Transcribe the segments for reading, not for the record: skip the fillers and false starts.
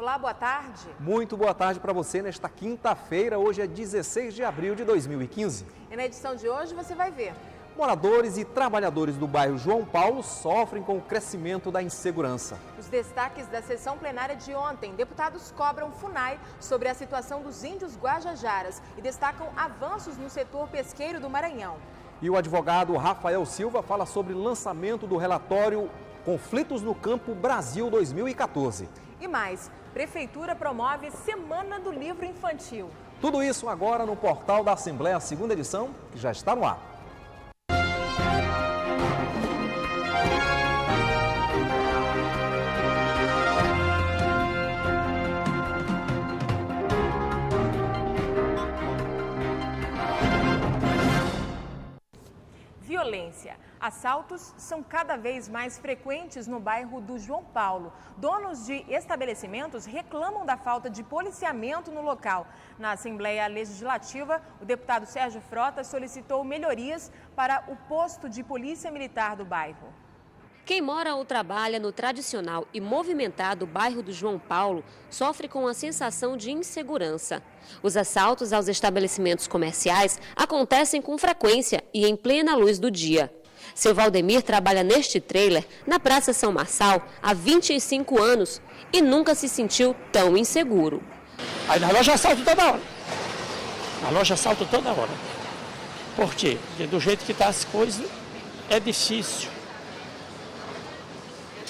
Olá, boa tarde. Muito boa tarde para você nesta quinta-feira, hoje é 16 de abril de 2015. E na edição de hoje você vai ver. Moradores e trabalhadores do bairro João Paulo sofrem com o crescimento da insegurança. Os destaques da sessão plenária de ontem. Deputados cobram FUNAI sobre a situação dos índios guajajaras e destacam avanços no setor pesqueiro do Maranhão. E o advogado Rafael Silva fala sobre o lançamento do relatório Conflitos no Campo Brasil 2014. E mais, Prefeitura promove Semana do Livro Infantil. Tudo isso agora no portal da Assembleia, segunda edição, que já está no ar. Violência. Assaltos são cada vez mais frequentes no bairro do João Paulo. Donos de estabelecimentos reclamam da falta de policiamento no local. Na Assembleia Legislativa, o deputado Sérgio Frota solicitou melhorias para o posto de polícia militar do bairro. Quem mora ou trabalha no tradicional e movimentado bairro do João Paulo sofre com a sensação de insegurança. Os assaltos aos estabelecimentos comerciais acontecem com frequência e em plena luz do dia. Seu Valdemir trabalha neste trailer na Praça São Marçal há 25 anos e nunca se sentiu tão inseguro. Aí na loja assalto toda hora. Na loja assalto toda hora. Por quê? Porque do jeito que estão as coisas é difícil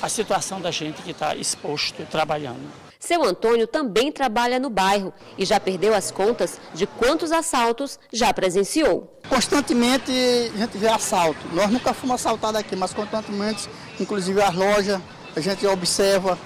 a situação da gente que está exposto trabalhando. Seu Antônio também trabalha no bairro e já perdeu as contas de quantos assaltos já presenciou. Constantemente a gente vê assalto. Nós nunca fomos assaltados aqui, mas constantemente, inclusive as lojas, a gente observa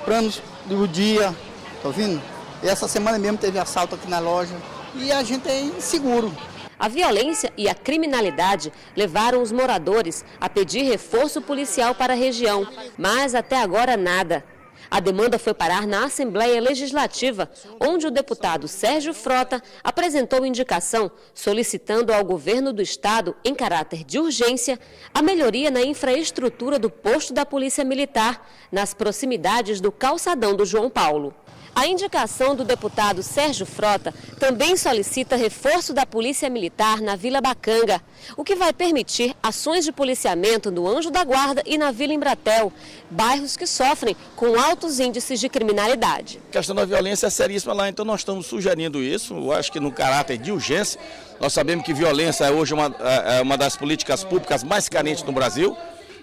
planos do dia, tá ouvindo? E essa semana mesmo teve assalto aqui na loja e a gente é inseguro. A violência e a criminalidade levaram os moradores a pedir reforço policial para a região, mas até agora nada. A demanda foi parar na Assembleia Legislativa, onde o deputado Sérgio Frota apresentou indicação solicitando ao governo do estado, em caráter de urgência, a melhoria na infraestrutura do posto da Polícia Militar, nas proximidades do calçadão do João Paulo. A indicação do deputado Sérgio Frota também solicita reforço da Polícia Militar na Vila Bacanga, o que vai permitir ações de policiamento no Anjo da Guarda e na Vila Embratel, bairros que sofrem com altos índices de criminalidade. A questão da violência é seríssima lá, então nós estamos sugerindo isso, eu acho que no caráter de urgência. Nós sabemos que violência é hoje uma das políticas públicas mais carentes no Brasil,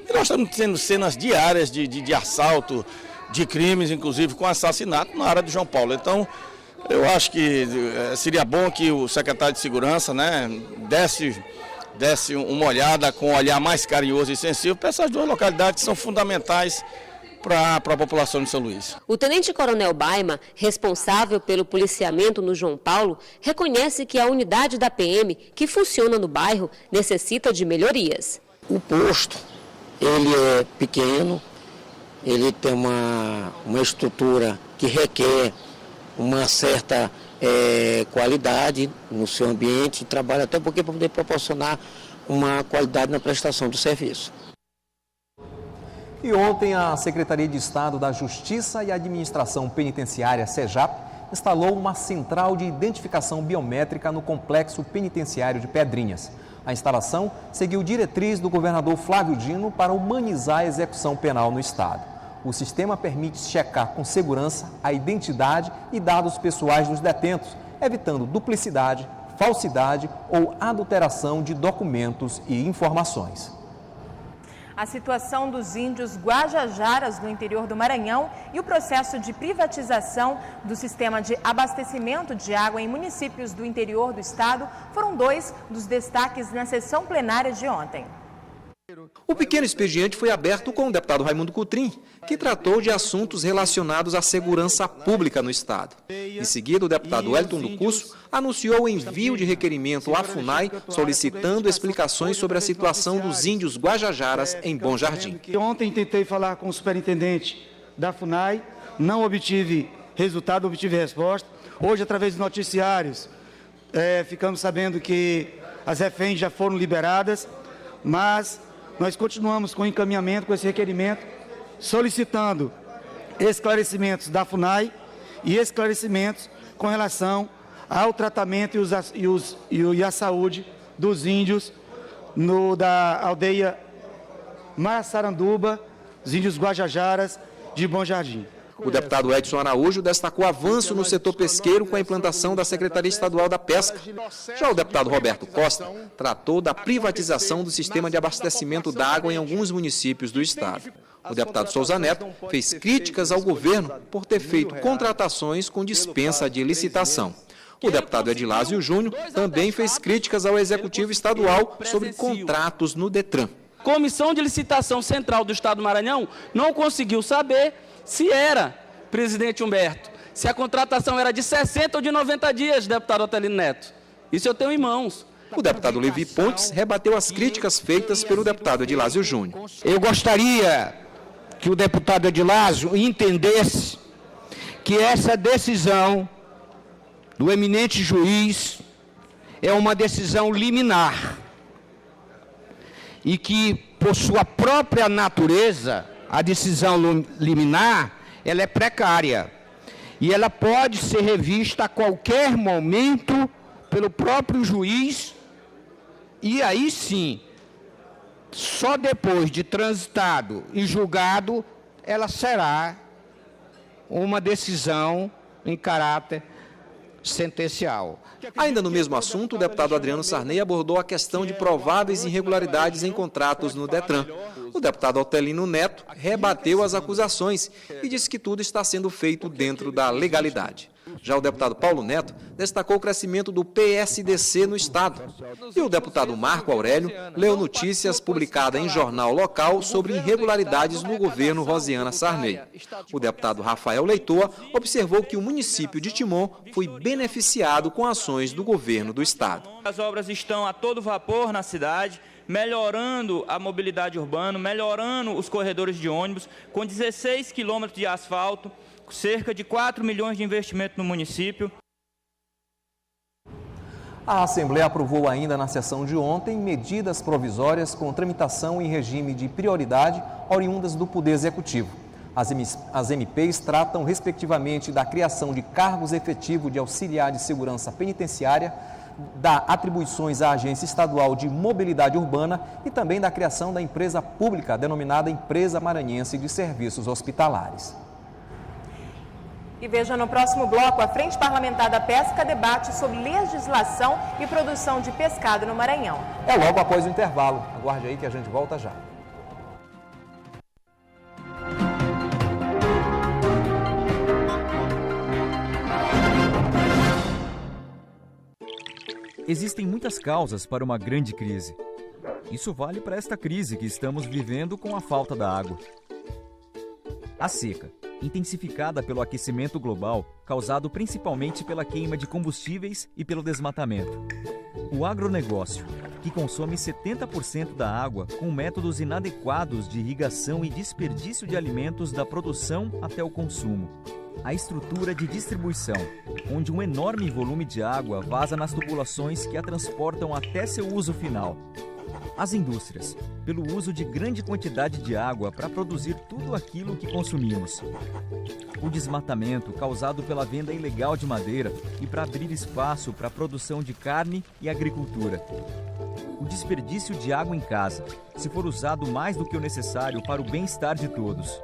e nós estamos tendo cenas diárias de assalto, de crimes, inclusive com assassinato na área do João Paulo. Então, eu acho que seria bom que o secretário de Segurança, desse uma olhada com um olhar mais carinhoso e sensível para essas duas localidades que são fundamentais para a população de São Luís. O tenente-coronel Baima, responsável pelo policiamento no João Paulo, reconhece que a unidade da PM que funciona no bairro necessita de melhorias. O posto, ele é pequeno, ele tem uma estrutura que requer uma certa qualidade no seu ambiente de trabalho, até porque para poder proporcionar uma qualidade na prestação do serviço. E ontem a Secretaria de Estado da Justiça e Administração Penitenciária, SEJAP, instalou uma central de identificação biométrica no Complexo Penitenciário de Pedrinhas. A instalação seguiu diretriz do governador Flávio Dino para humanizar a execução penal no estado. O sistema permite checar com segurança a identidade e dados pessoais dos detentos, evitando duplicidade, falsidade ou adulteração de documentos e informações. A situação dos índios guajajaras no interior do Maranhão e o processo de privatização do sistema de abastecimento de água em municípios do interior do estado foram dois dos destaques na sessão plenária de ontem. O pequeno expediente foi aberto com o deputado Raimundo Cotrim, que tratou de assuntos relacionados à segurança pública no estado. Em seguida, o deputado Wellington do Curso anunciou o envio de requerimento à FUNAI solicitando explicações sobre a situação dos índios guajajaras em Bom Jardim. Ontem tentei falar com o superintendente da FUNAI, não obtive resultado, obtive resposta. Hoje, através dos noticiários, ficamos sabendo que as reféns já foram liberadas, mas nós continuamos com o encaminhamento, com esse requerimento, solicitando esclarecimentos da FUNAI e esclarecimentos com relação ao tratamento e a saúde dos índios da aldeia Massaranduba, os índios Guajajaras de Bom Jardim. O deputado Edson Araújo destacou avanço no setor pesqueiro com a implantação da Secretaria Estadual da Pesca. Já o deputado Roberto Costa tratou da privatização do sistema de abastecimento d'água em alguns municípios do estado. O deputado Souza Neto fez críticas ao governo por ter feito contratações com dispensa de licitação. O deputado Edilásio Júnior também fez críticas ao Executivo Estadual sobre contratos no Detran. Comissão de Licitação Central do Estado do Maranhão não conseguiu saber se era, presidente Humberto, se a contratação era de 60 ou de 90 dias, deputado Otelino Neto. Isso eu tenho em mãos. O deputado Levi Pontes rebateu as críticas feitas pelo deputado Edilásio Júnior. Eu gostaria que o deputado Edilásio entendesse que essa decisão do eminente juiz é uma decisão liminar e que, por sua própria natureza, a decisão liminar, ela é precária e ela pode ser revista a qualquer momento pelo próprio juiz e aí sim, só depois de transitado e julgado, ela será uma decisão em caráter sentencial. Ainda no mesmo assunto, o deputado Adriano Sarney abordou a questão de prováveis irregularidades em contratos no Detran. O deputado Otelino Neto rebateu as acusações e disse que tudo está sendo feito dentro da legalidade. Já o deputado Paulo Neto destacou o crescimento do PSDC no estado. E o deputado Marco Aurélio leu notícias publicadas em jornal local sobre irregularidades no governo Rosiana Sarney. O deputado Rafael Leitoa observou que o município de Timon foi beneficiado com ações do governo do estado. As obras estão a todo vapor na cidade, melhorando a mobilidade urbana, melhorando os corredores de ônibus, com 16 quilômetros de asfalto, cerca de 4 milhões de investimento no município. A Assembleia aprovou ainda na sessão de ontem medidas provisórias com tramitação em regime de prioridade oriundas do Poder Executivo. As MPs tratam, respectivamente, da criação de cargos efetivos de auxiliar de segurança penitenciária, da atribuições à Agência Estadual de Mobilidade Urbana e também da criação da empresa pública denominada Empresa Maranhense de Serviços Hospitalares. E veja no próximo bloco, a Frente Parlamentar da Pesca debate sobre legislação e produção de pescado no Maranhão. É logo após o intervalo. Aguarde aí que a gente volta já. Existem muitas causas para uma grande crise. Isso vale para esta crise que estamos vivendo com a falta da água. A seca, intensificada pelo aquecimento global, causado principalmente pela queima de combustíveis e pelo desmatamento. O agronegócio, que consome 70% da água com métodos inadequados de irrigação e desperdício de alimentos da produção até o consumo. A estrutura de distribuição, onde um enorme volume de água vaza nas tubulações que a transportam até seu uso final. As indústrias, pelo uso de grande quantidade de água para produzir tudo aquilo que consumimos. O desmatamento causado pela venda ilegal de madeira e para abrir espaço para a produção de carne e agricultura. O desperdício de água em casa, se for usado mais do que o necessário para o bem-estar de todos.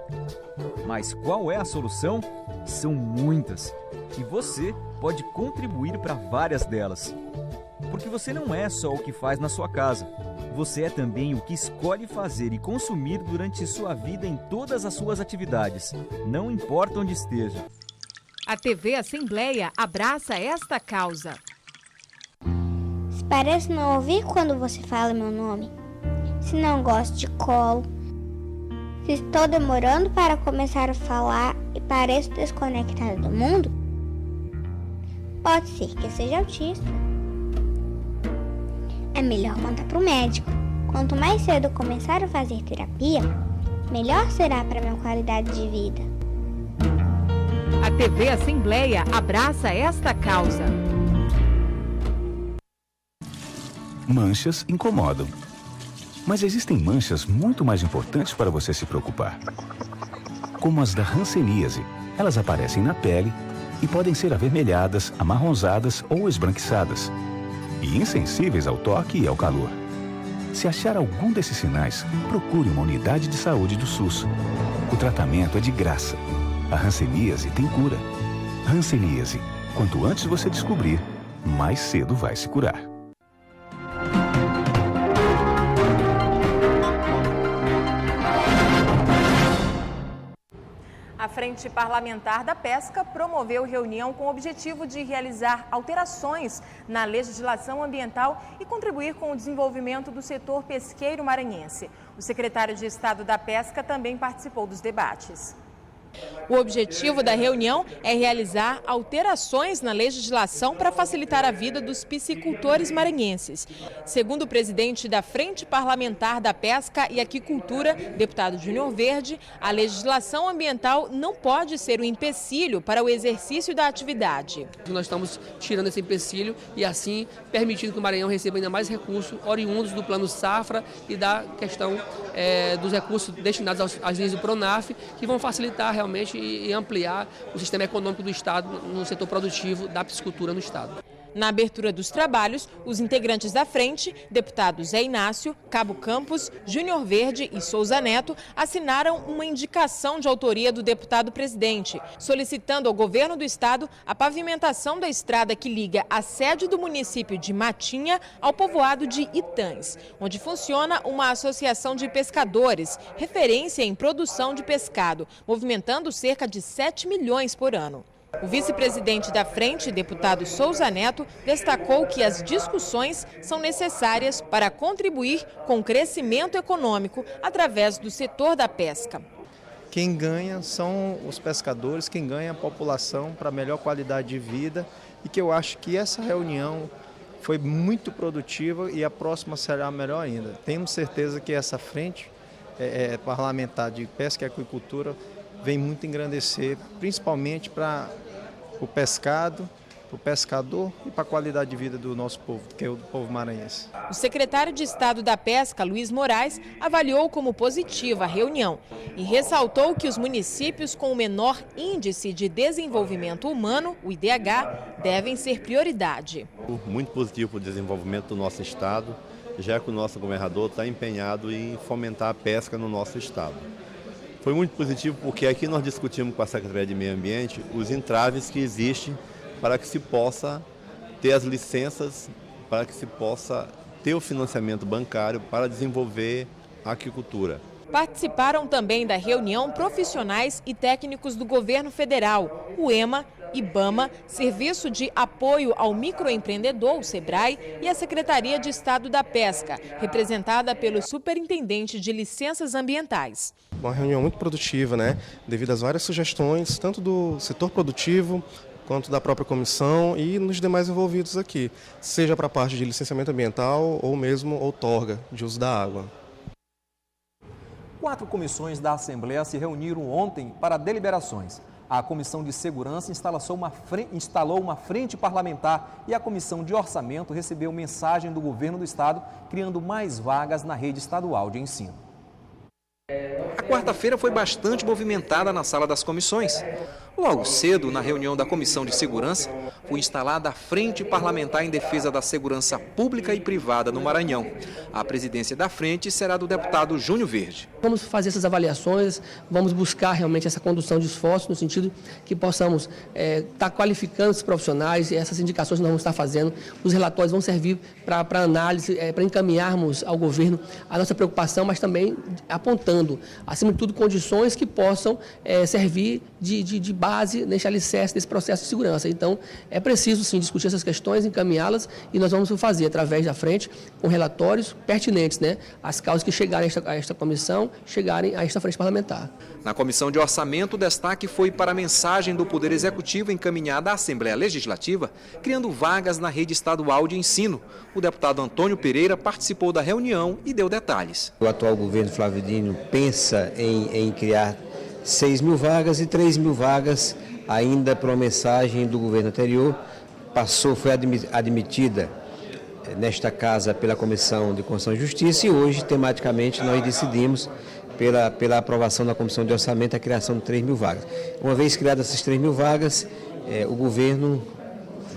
Mas qual é a solução? São muitas, e você pode contribuir para várias delas. Porque você não é só o que faz na sua casa, você é também o que escolhe fazer e consumir durante sua vida em todas as suas atividades, não importa onde esteja. A TV Assembleia abraça esta causa. Parece não ouvir quando você fala meu nome. Se não gosto de colo. Se estou demorando para começar a falar e pareço desconectada do mundo, pode ser que eu seja autista. É melhor contar para o médico. Quanto mais cedo eu começar a fazer terapia, melhor será para minha qualidade de vida. A TV Assembleia abraça esta causa. Manchas incomodam. Mas existem manchas muito mais importantes para você se preocupar. como as da hanseníase. Elas aparecem na pele e podem ser avermelhadas, amarronzadas ou esbranquiçadas, e insensíveis ao toque e ao calor. Se achar algum desses sinais, procure uma unidade de saúde do SUS. O tratamento é de graça. A hanseníase tem cura. Hanseníase. Quanto antes você descobrir, mais cedo vai se curar. A Frente Parlamentar da Pesca promoveu reunião com o objetivo de realizar alterações na legislação ambiental e contribuir com o desenvolvimento do setor pesqueiro maranhense. O secretário de Estado da Pesca também participou dos debates. O objetivo da reunião é realizar alterações na legislação para facilitar a vida dos piscicultores maranhenses. Segundo o presidente da Frente Parlamentar da Pesca e Aquicultura, deputado Júnior Verde, a legislação ambiental não pode ser um empecilho para o exercício da atividade. Nós estamos tirando esse empecilho e assim permitindo que o Maranhão receba ainda mais recursos oriundos do Plano Safra e da questão dos recursos destinados às linhas do Pronaf, que vão facilitar realmente e ampliar o sistema econômico do Estado no setor produtivo da piscicultura no Estado. Na abertura dos trabalhos, os integrantes da frente, deputados Zé Inácio, Cabo Campos, Júnior Verde e Souza Neto, assinaram uma indicação de autoria do deputado presidente, solicitando ao governo do estado a pavimentação da estrada que liga a sede do município de Matinha ao povoado de Itães, onde funciona uma associação de pescadores, referência em produção de pescado, movimentando cerca de 7 milhões por ano. O vice-presidente da frente, deputado Souza Neto, destacou que as discussões são necessárias para contribuir com o crescimento econômico através do setor da pesca. Quem ganha são os pescadores, quem ganha a população para melhor qualidade de vida, e que eu acho que essa reunião foi muito produtiva e a próxima será melhor ainda. Temos certeza que essa frente parlamentar de pesca e aquicultura vem muito engrandecer, principalmente para o pescado, para o pescador e para a qualidade de vida do nosso povo, que é o do povo maranhense. O secretário de Estado da Pesca, Luiz Moraes, avaliou como positiva a reunião e ressaltou que os municípios com o menor índice de desenvolvimento humano, o IDH, devem ser prioridade. Muito positivo para o desenvolvimento do nosso estado, já que o nosso governador está empenhado em fomentar a pesca no nosso estado. Foi muito positivo porque aqui nós discutimos com a Secretaria de Meio Ambiente os entraves que existem para que se possa ter as licenças, para que se possa ter o financiamento bancário para desenvolver a aquicultura. Participaram também da reunião profissionais e técnicos do governo federal, o EMA, IBAMA, Serviço de Apoio ao Microempreendedor, o SEBRAE, e a Secretaria de Estado da Pesca, representada pelo Superintendente de Licenças Ambientais. Uma reunião muito produtiva, devido às várias sugestões, tanto do setor produtivo, quanto da própria comissão e nos demais envolvidos aqui, seja para a parte de licenciamento ambiental ou mesmo outorga de uso da água. 4 comissões da Assembleia se reuniram ontem para deliberações. A Comissão de Segurança instalou uma frente parlamentar e a Comissão de Orçamento recebeu mensagem do Governo do Estado, criando mais vagas na rede estadual de ensino. A quarta-feira foi bastante movimentada na sala das comissões. Logo cedo, na reunião da Comissão de Segurança, foi instalada a Frente Parlamentar em Defesa da Segurança Pública e Privada no Maranhão. A presidência da frente será do deputado Júnior Verde. Vamos fazer essas avaliações, vamos buscar realmente essa condução de esforço no sentido que possamos estar qualificando os profissionais e essas indicações que nós vamos estar fazendo. Os relatórios vão servir para análise, para encaminharmos ao governo a nossa preocupação, mas também apontando, acima de tudo, condições que possam servir de base nesse alicerce desse processo de segurança. Então, é preciso, sim, discutir essas questões, encaminhá-las e nós vamos fazer através da frente com relatórios pertinentes, as causas que chegarem a esta comissão, chegarem a esta frente parlamentar. Na Comissão de Orçamento, o destaque foi para a mensagem do Poder Executivo encaminhada à Assembleia Legislativa, criando vagas na rede estadual de ensino. O deputado Antônio Pereira participou da reunião e deu detalhes. O atual governo Flávio Dino pensa em criar 6.000 vagas e 3.000 vagas ainda por uma mensagem do governo anterior. Foi admitida nesta casa pela Comissão de Constituição e Justiça e hoje, tematicamente, nós decidimos pela aprovação da Comissão de Orçamento a criação de 3.000 vagas. Uma vez criadas essas 3.000 vagas, o governo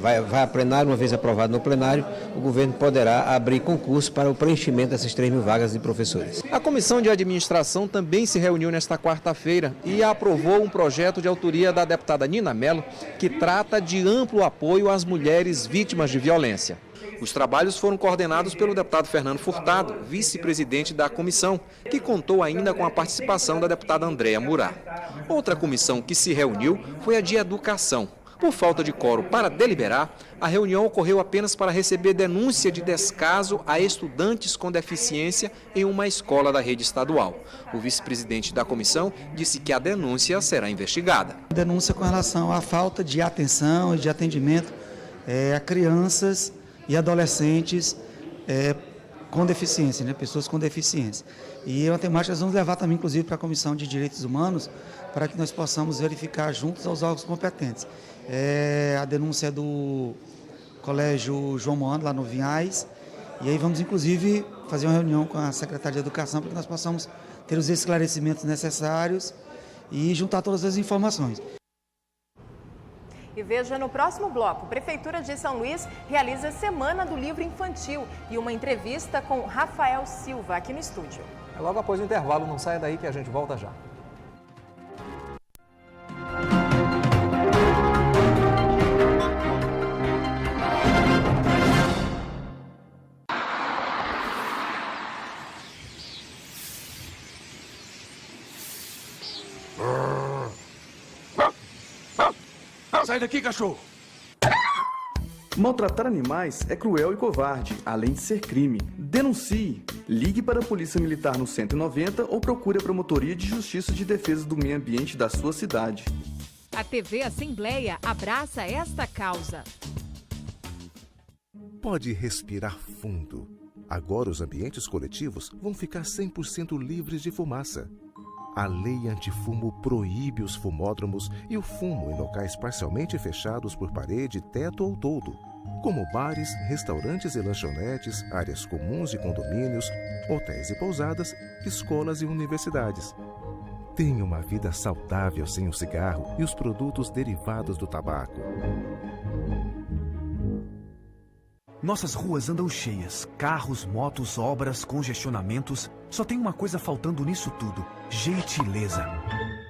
vai a plenário, uma vez aprovado no plenário, o governo poderá abrir concurso para o preenchimento dessas 3.000 vagas de professores. A Comissão de Administração também se reuniu nesta quarta-feira e aprovou um projeto de autoria da deputada Nina Mello, que trata de amplo apoio às mulheres vítimas de violência. Os trabalhos foram coordenados pelo deputado Fernando Furtado, vice-presidente da comissão, que contou ainda com a participação da deputada Andréa Murá. Outra comissão que se reuniu foi a de Educação. Por falta de quórum para deliberar, a reunião ocorreu apenas para receber denúncia de descaso a estudantes com deficiência em uma escola da rede estadual. O vice-presidente da comissão disse que a denúncia será investigada. Denúncia com relação à falta de atenção e de atendimento a crianças e adolescentes com deficiência, pessoas com deficiência. E é uma temática que nós vamos levar também, inclusive, para a Comissão de Direitos Humanos, para que nós possamos verificar juntos aos órgãos competentes. A denúncia do Colégio João Moando, lá no Vinhais, e aí vamos, inclusive, fazer uma reunião com a Secretaria de Educação para que nós possamos ter os esclarecimentos necessários e juntar todas as informações. E veja no próximo bloco, Prefeitura de São Luís realiza Semana do Livro Infantil e uma entrevista com Rafael Silva aqui no estúdio. Logo após o intervalo, não saia daí que a gente volta já. Sai daqui, cachorro! Maltratar animais é cruel e covarde, além de ser crime. Denuncie! Ligue para a Polícia Militar no 190 ou procure a Promotoria de Justiça de Defesa do Meio Ambiente da sua cidade. A TV Assembleia abraça esta causa. Pode respirar fundo. Agora os ambientes coletivos vão ficar 100% livres de fumaça. A lei antifumo proíbe os fumódromos e o fumo em locais parcialmente fechados por parede, teto ou toldo, como bares, restaurantes e lanchonetes, áreas comuns e condomínios, hotéis e pousadas, escolas e universidades. Tenha uma vida saudável sem o cigarro e os produtos derivados do tabaco. Nossas ruas andam cheias. Carros, motos, obras, congestionamentos. Só tem uma coisa faltando nisso tudo: gentileza.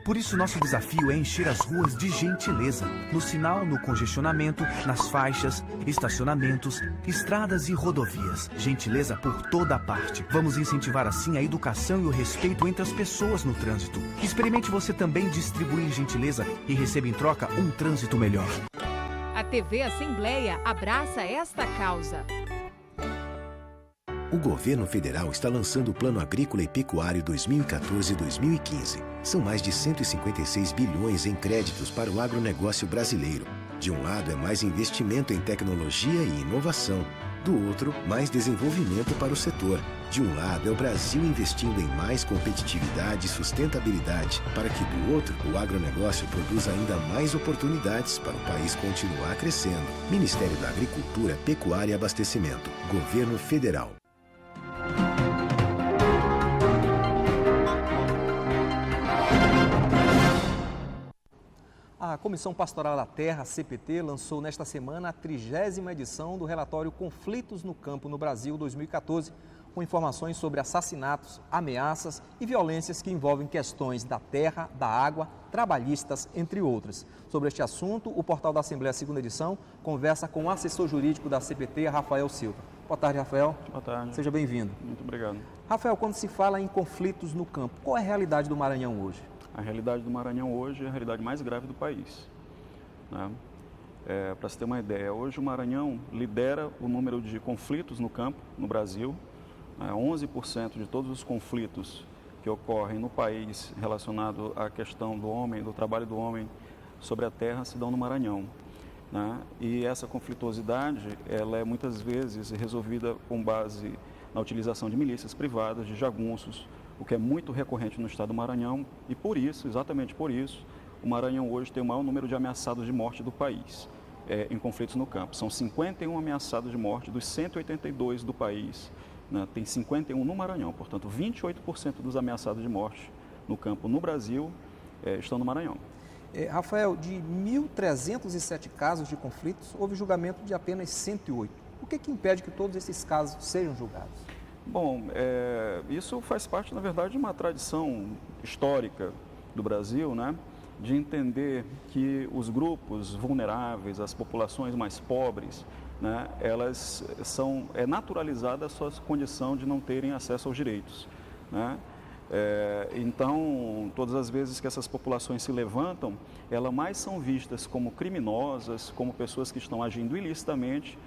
Por isso, nosso desafio é encher as ruas de gentileza. No sinal, no congestionamento, nas faixas, estacionamentos, estradas e rodovias. Gentileza por toda parte. Vamos incentivar assim a educação e o respeito entre as pessoas no trânsito. Experimente você também distribuir gentileza e receba em troca um trânsito melhor. A TV Assembleia abraça esta causa. O governo federal está lançando o Plano Agrícola e Pecuário 2014-2015. São mais de 156 bilhões em créditos para o agronegócio brasileiro. De um lado é mais investimento em tecnologia e inovação. Do outro, mais desenvolvimento para o setor. De um lado é o Brasil investindo em mais competitividade e sustentabilidade, para que do outro o agronegócio produza ainda mais oportunidades para o país continuar crescendo. Ministério da Agricultura, Pecuária e Abastecimento. Governo Federal. A Comissão Pastoral da Terra, CPT, lançou nesta semana a 30ª edição do relatório Conflitos no Campo no Brasil 2014, com informações sobre assassinatos, ameaças e violências que envolvem questões da terra, da água, trabalhistas, entre outras. Sobre este assunto, o portal da Assembleia, segunda edição, conversa com o assessor jurídico da CPT, Rafael Silva. Boa tarde, Rafael. Boa tarde. Seja bem-vindo. Muito obrigado. Rafael, quando se fala em conflitos no campo, qual é a realidade do Maranhão hoje? A realidade do Maranhão hoje é a realidade mais grave do país, né? Para se ter uma ideia, hoje o Maranhão lidera o número de conflitos no campo no Brasil. 11% de todos os conflitos que ocorrem no país relacionados à questão do homem, do trabalho do homem sobre a terra, se dão no Maranhão, né? E essa conflituosidade, ela é muitas vezes resolvida com base na utilização de milícias privadas, de jagunços, o que é muito recorrente no estado do Maranhão, e por isso, exatamente por isso, o Maranhão hoje tem o maior número de ameaçados de morte do país em conflitos no campo. São 51 ameaçados de morte dos 182 do país né? Tem 51 no Maranhão, portanto 28% dos ameaçados de morte no campo no Brasil estão no Maranhão. Rafael, de 1.307 casos de conflitos, houve julgamento de apenas 108. O que impede que todos esses casos sejam julgados? Bom, isso faz parte, na verdade, de uma tradição histórica do Brasil, né? De entender que os grupos vulneráveis, as populações mais pobres, né? Elas são naturalizada a sua condição de não terem acesso aos direitos, né? Então, todas as vezes que essas populações se levantam, elas mais são vistas como criminosas, como pessoas que estão agindo ilicitamente,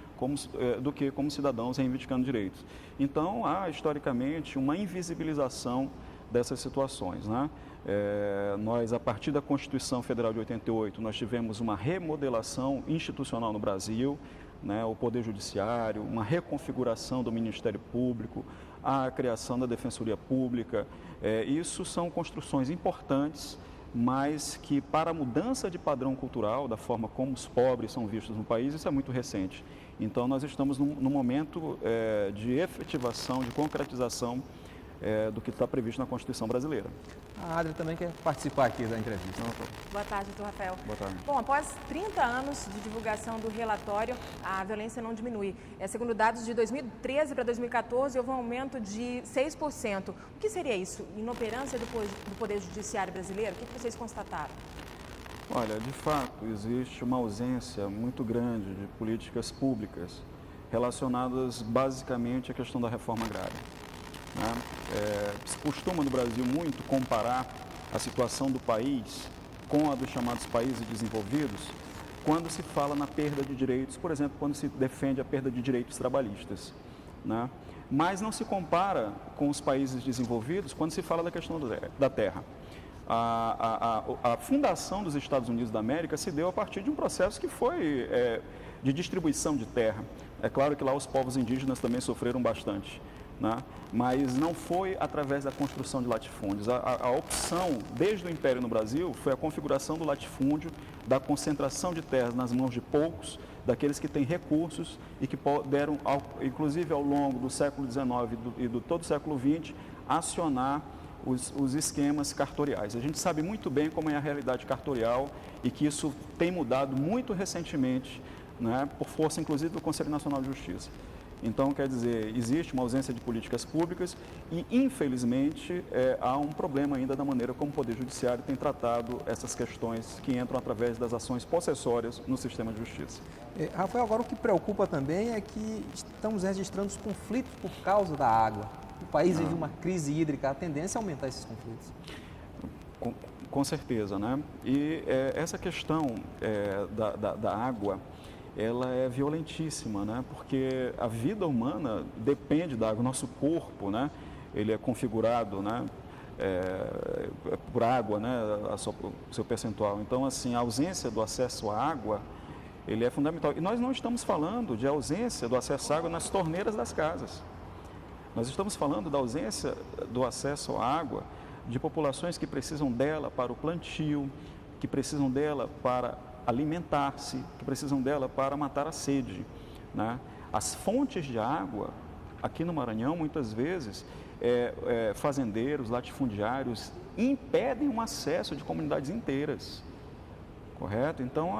do que como cidadãos reivindicando direitos. Então, há historicamente uma invisibilização dessas situações, né? Nós, a partir da Constituição Federal de 88, nós tivemos uma remodelação institucional no Brasil, né? O Poder Judiciário, uma reconfiguração do Ministério Público, a criação da Defensoria Pública. Isso são construções importantes, mas que para a mudança de padrão cultural, da forma como os pobres são vistos no país, isso é muito recente. Então, nós estamos num momento de efetivação, de concretização do que está previsto na Constituição brasileira. A Adria também quer participar aqui da entrevista. Boa tarde, doutor Rafael. Boa tarde. Bom, após 30 anos de divulgação do relatório, a violência não diminui. Segundo dados de 2013 para 2014, houve um aumento de 6%. O que seria isso? Inoperância do Poder Judiciário brasileiro? O que vocês constataram? Olha, de fato, existe uma ausência muito grande de políticas públicas relacionadas basicamente à questão da reforma agrária. Se costuma no Brasil muito comparar a situação do país com a dos chamados países desenvolvidos quando se fala na perda de direitos, por exemplo, quando se defende a perda de direitos trabalhistas, né? Mas não se compara com os países desenvolvidos quando se fala da questão da terra. A fundação dos Estados Unidos da América se deu a partir de um processo que foi de distribuição de terra. É claro que lá os povos indígenas também sofreram bastante, né? Mas não foi através da construção de latifúndios. A opção, desde o Império no Brasil, foi a configuração do latifúndio, da concentração de terras nas mãos de poucos, daqueles que têm recursos e que puderam, inclusive ao longo do século XIX e do todo o século XX, acionar os esquemas cartoriais. A gente sabe muito bem como é a realidade cartorial e que isso tem mudado muito recentemente, né, por força, inclusive, do Conselho Nacional de Justiça. Então, quer dizer, existe uma ausência de políticas públicas e, infelizmente, há um problema ainda da maneira como o Poder Judiciário tem tratado essas questões que entram através das ações possessórias no sistema de justiça. Rafael, agora o que preocupa também é que estamos registrando os conflitos por causa da água. O país vive uma crise hídrica, a tendência é aumentar esses conflitos. Com certeza, né? E essa questão da água, ela é violentíssima, né? Porque a vida humana depende da água. O nosso corpo, né? Ele é configurado, né? Por água, né? O seu percentual. Então, assim, a ausência do acesso à água, ele é fundamental. E nós não estamos falando de ausência do acesso à água nas torneiras das casas. Nós estamos falando da ausência do acesso à água de populações que precisam dela para o plantio, que precisam dela para alimentar-se, que precisam dela para matar a sede, né? As fontes de água, aqui no Maranhão, muitas vezes, fazendeiros, latifundiários, impedem o acesso de comunidades inteiras, correto? Então,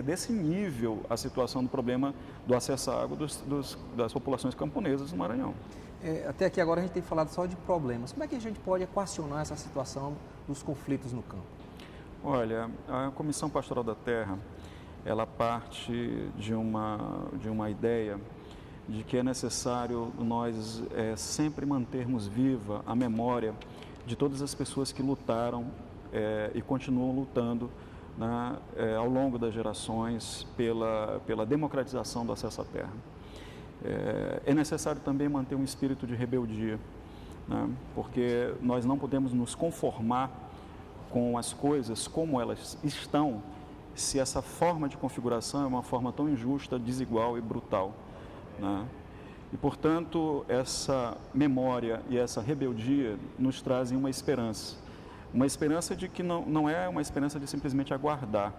desse nível a situação do problema do acesso à água das populações camponesas do Maranhão. Até aqui agora a gente tem falado só de problemas. Como é que a gente pode equacionar essa situação dos conflitos no campo? Olha, a Comissão Pastoral da Terra, ela parte de uma ideia de que é necessário nós sempre mantermos viva a memória de todas as pessoas que lutaram e continuam lutando, né, ao longo das gerações pela democratização do acesso à terra. É necessário também manter um espírito de rebeldia, né, porque nós não podemos nos conformar com as coisas como elas estão, se essa forma de configuração é uma forma tão injusta, desigual e brutal, né? E, portanto, essa memória e essa rebeldia nos trazem uma esperança de que não é uma esperança de simplesmente aguardar,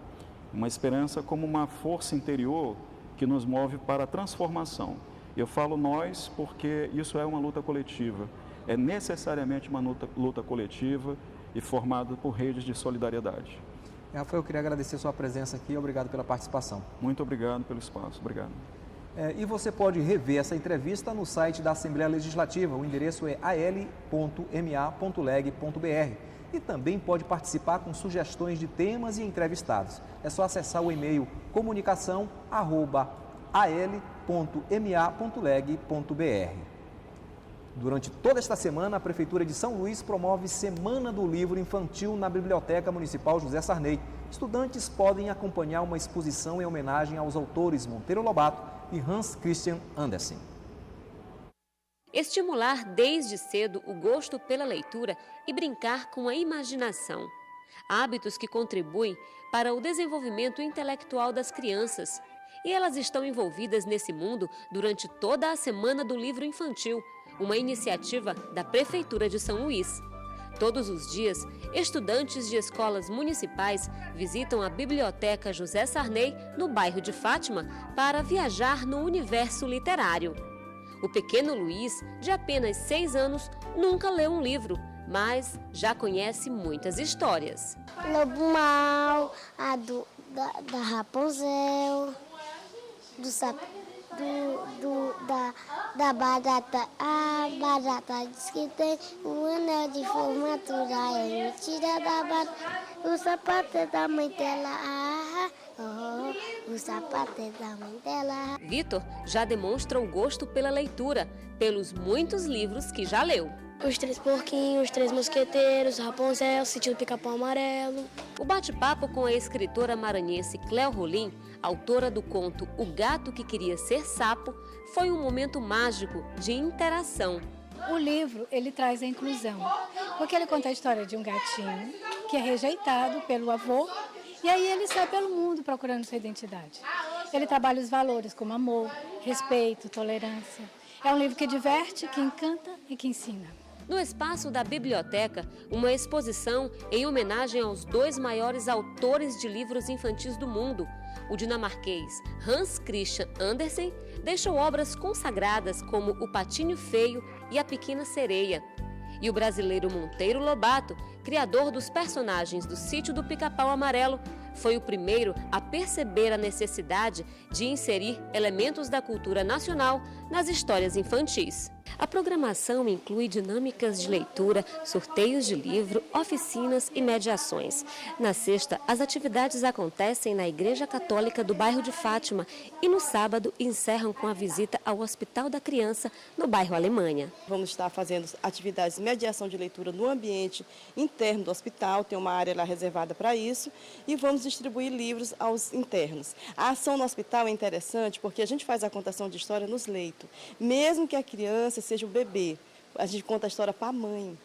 uma esperança como uma força interior que nos move para a transformação. Eu falo nós porque isso é uma luta coletiva. É necessariamente uma luta coletiva e formada por redes de solidariedade. Rafael, eu queria agradecer a sua presença aqui e obrigado pela participação. Muito obrigado pelo espaço. Obrigado. E você pode rever essa entrevista no site da Assembleia Legislativa. O endereço é al.ma.leg.br. E também pode participar com sugestões de temas e entrevistados. É só acessar o e-mail comunicação@al.ma.leg.br. Durante toda esta semana, a Prefeitura de São Luís promove Semana do Livro Infantil na Biblioteca Municipal José Sarney. Estudantes podem acompanhar uma exposição em homenagem aos autores Monteiro Lobato e Hans Christian Andersen. Estimular desde cedo o gosto pela leitura e brincar com a imaginação. Hábitos que contribuem para o desenvolvimento intelectual das crianças. E elas estão envolvidas nesse mundo durante toda a Semana do Livro Infantil, uma iniciativa da Prefeitura de São Luís. Todos os dias, estudantes de escolas municipais visitam a Biblioteca José Sarney, no bairro de Fátima, para viajar no universo literário. O pequeno Luiz, de apenas 6 anos, nunca leu um livro, mas já conhece muitas histórias. Lobo Mau, da Rapunzel, da barata. A barata diz que tem um anel de formatura, é mentira da barata. O sapato é da mãe dela, o sapato é da mãe dela. Vitor já demonstra o gosto pela leitura, pelos muitos livros que já leu. Os Três Porquinhos, Os Três Mosqueteiros, Rapunzel, Sítio do Pica-Pau Amarelo. O bate-papo com a escritora maranhense Cléo Rolim, autora do conto O Gato que Queria Ser Sapo, foi um momento mágico de interação. O livro, ele traz a inclusão, porque ele conta a história de um gatinho que é rejeitado pelo avô e aí ele sai pelo mundo procurando sua identidade. Ele trabalha os valores como amor, respeito, tolerância. É um livro que diverte, que encanta e que ensina. No espaço da biblioteca, uma exposição em homenagem aos 2 maiores autores de livros infantis do mundo. O dinamarquês Hans Christian Andersen deixou obras consagradas como O Patinho Feio e A Pequena Sereia. E o brasileiro Monteiro Lobato, criador dos personagens do Sítio do Pica-Pau Amarelo, foi o primeiro a perceber a necessidade de inserir elementos da cultura nacional nas histórias infantis. A programação inclui dinâmicas de leitura, sorteios de livro, oficinas e mediações. Na sexta, as atividades acontecem na Igreja Católica do bairro de Fátima e no sábado encerram com a visita ao Hospital da Criança, no bairro Alemanha. Vamos estar fazendo atividades de mediação de leitura no ambiente interno do hospital, tem uma área lá reservada para isso, e vamos distribuir livros aos internos. A ação no hospital é interessante porque a gente faz a contação de história nos leitos. Mesmo que a criança seja o bebê, a gente conta a história para a mãe.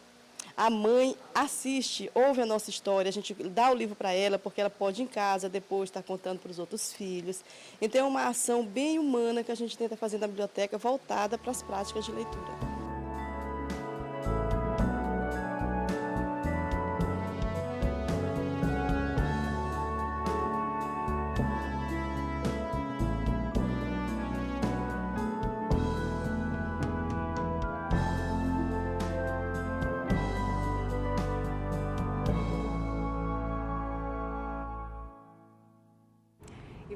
A mãe assiste, ouve a nossa história, a gente dá o livro para ela, porque ela pode ir em casa depois estar contando para os outros filhos. Então é uma ação bem humana que a gente tenta fazer na biblioteca, voltada para as práticas de leitura.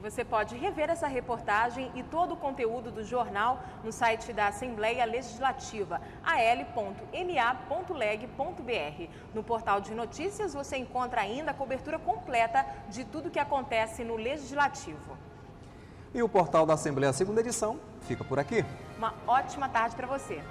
Você pode rever essa reportagem e todo o conteúdo do jornal no site da Assembleia Legislativa, al.ma.leg.br. No portal de notícias você encontra ainda a cobertura completa de tudo que acontece no Legislativo. E o portal da Assembleia, segunda edição, fica por aqui. Uma ótima tarde para você.